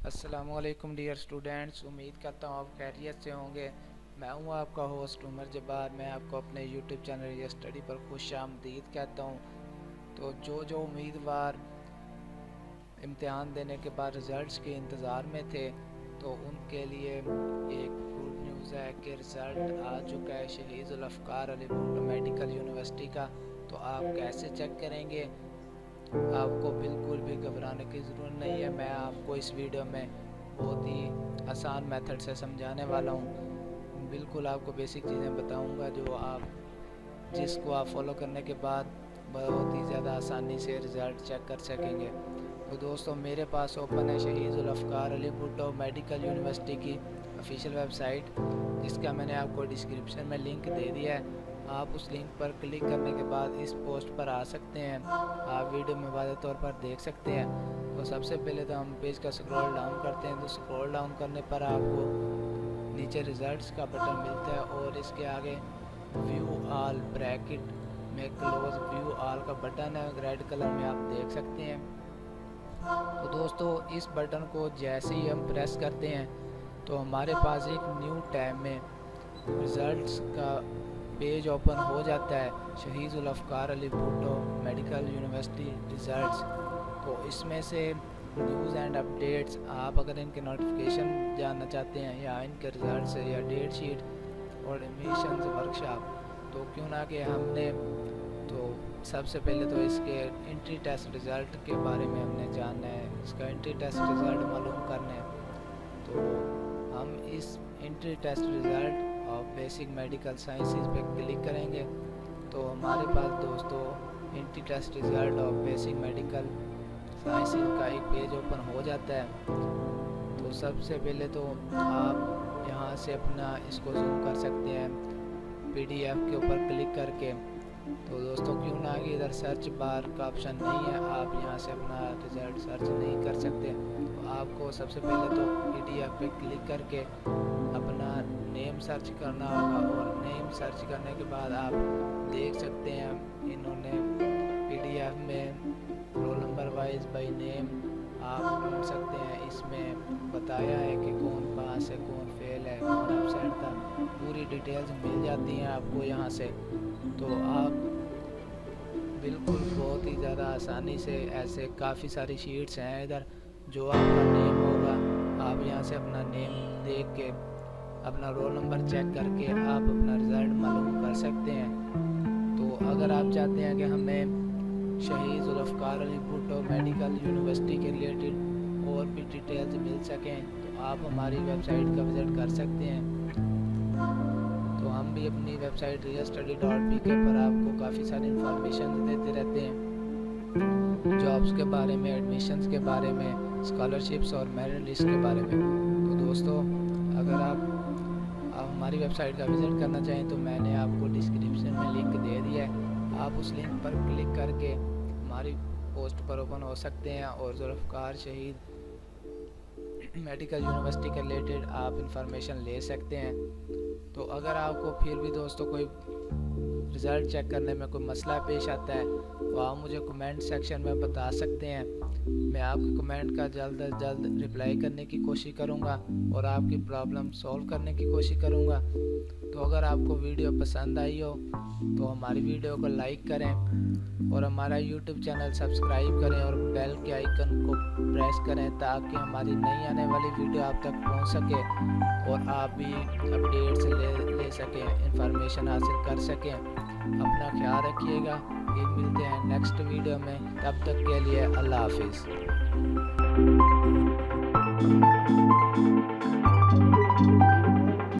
अस्सलाम वालेकुम dear students, उम्मीद करता हूँ आप खैरियत से होंगे। मैं हूँ आपका होस्ट उमर जब्बार। मैं आपको अपने यूट्यूब चैनल या स्टडी पर खुश आमदीद कहता हूँ। तो जो उम्मीदवार इम्तिहान देने के बाद रिज़ल्ट्स के इंतज़ार में थे, तो उनके लिए एक गुड न्यूज़ है कि रिज़ल्ट आ चुका है Shaheed Zulfiqar Ali Bhutto medical university का। तो आप कैसे चेक करेंगे? आपको बिल्कुल भी घबराने की ज़रूरत नहीं है। मैं आपको इस वीडियो में बहुत ही आसान मेथड से समझाने वाला हूँ। बिल्कुल आपको बेसिक चीज़ें बताऊँगा जिसको आप फॉलो करने के बाद बहुत ही ज़्यादा आसानी से रिज़ल्ट चेक कर सकेंगे। तो दोस्तों, मेरे पास ओपन है Shaheed Zulfiqar Ali Bhutto medical university की ऑफिशियल वेबसाइट, जिसका मैंने आपको डिस्क्रिप्शन में लिंक दे दिया है। आप उस लिंक पर क्लिक करने के बाद इस पोस्ट पर आ सकते हैं। आप वीडियो में वाज़ेह तौर पर देख सकते हैं। तो सबसे पहले तो हम पेज का स्क्रॉल डाउन करते हैं। तो स्क्रॉल डाउन करने पर आपको नीचे रिज़ल्ट्स का बटन मिलता है और इसके आगे व्यू ऑल ब्रैकेट में क्लोज व्यू ऑल का बटन है, रेड कलर में आप देख सकते हैं। तो दोस्तों, इस बटन को जैसे ही हम प्रेस करते हैं तो हमारे पास एक न्यू टैब में रिज़ल्ट्स का पेज ओपन हो जाता है, Shaheed Zulfiqar Ali Bhutto medical university results. तो इसमें से न्यूज़ एंड अपडेट्स, आप अगर इनके नोटिफिकेशन जानना चाहते हैं या इनके रिज़ल्ट या डेट शीट और एडमिशन्स वर्कशॉप, तो क्यों ना कि हमने तो सबसे पहले तो इसके एंट्री टेस्ट रिज़ल्ट के बारे में हमने जानना है, इसका एंट्री टेस्ट रिज़ल्ट मालूम करना है। तो हम इस एंट्री टेस्ट रिज़ल्ट और बेसिक मेडिकल साइंसेस पे क्लिक करेंगे। तो हमारे पास दोस्तों एंट्री टेस्ट रिज़ल्ट और बेसिक मेडिकल साइंसेस का एक पेज ओपन हो जाता है। तो सबसे पहले तो आप यहाँ से अपना इसको जूम कर सकते हैं PDF के ऊपर क्लिक करके। तो दोस्तों, क्यों ना कि इधर सर्च बार का ऑप्शन नहीं है, आप यहाँ से अपना रिज़ल्ट सर्च नहीं कर सकते। तो आपको सबसे पहले तो PDF पे क्लिक करके अपना नेम सर्च करना होगा और नेम सर्च करने के बाद आप देख सकते हैं इन्होंने PDF में roll number wise by name आप ढूंढ सकते हैं। इसमें बताया है कि कौन पास है, कौन फेल है, कौन एब्सेंट था, पूरी डिटेल्स मिल जाती हैं आपको यहाँ से। तो आप बिल्कुल बहुत ही ज़्यादा आसानी से ऐसे काफ़ी सारी शीट्स हैं इधर, जो आपका नेम होगा आप यहाँ से अपना नेम देख के अपना रोल नंबर चेक करके आप अपना रिज़ल्ट मालूम कर सकते हैं। तो अगर आप चाहते हैं कि हमें शहीद Zulfiqar Ali Bhutto medical university के रिलेटेड और भी डिटेल्स मिल सकें, तो आप हमारी वेबसाइट का विज़िट कर सकते हैं। तो हम भी अपनी वेबसाइट realstudy.pk पर आपको काफ़ी सारी इंफॉर्मेशन देते रहते हैं, जॉब्स के बारे में, एडमिशन्स के बारे में, स्कॉलरशिप्स और मेरिट लिस्ट के बारे में। तो दोस्तों, अगर आप हमारी वेबसाइट का विज़िट करना चाहें तो मैंने आपको डिस्क्रिप्शन में लिंक दे दिया है। आप उस लिंक पर क्लिक करके हमारी पोस्ट पर ओपन हो सकते हैं और ज़ुल्फ़िकार शहीद मेडिकल यूनिवर्सिटी के रिलेटेड आप इंफॉर्मेशन ले सकते हैं। तो अगर आपको फिर भी दोस्तों कोई रिज़ल्ट चेक करने में कोई मसला पेश आता है तो आप मुझे कमेंट सेक्शन में बता सकते हैं। मैं आपके कमेंट का जल्द अज जल्द रिप्लाई करने की कोशिश करूंगा और आपकी प्रॉब्लम सॉल्व करने की कोशिश करूंगा। तो अगर आपको वीडियो पसंद आई हो तो हमारी वीडियो को लाइक करें और हमारा यूट्यूब चैनल सब्सक्राइब करें और बेल के आइकन को प्रेस करें, ताकि हमारी नई आने वाली वीडियो आप तक पहुंच सके और आप भी अपडेट्स ले सकें, इंफॉर्मेशन हासिल कर सकें। अपना ख्याल रखिएगा। फिर मिलते हैं नेक्स्ट वीडियो में, तब तक के लिए अल्लाह हाफिज़।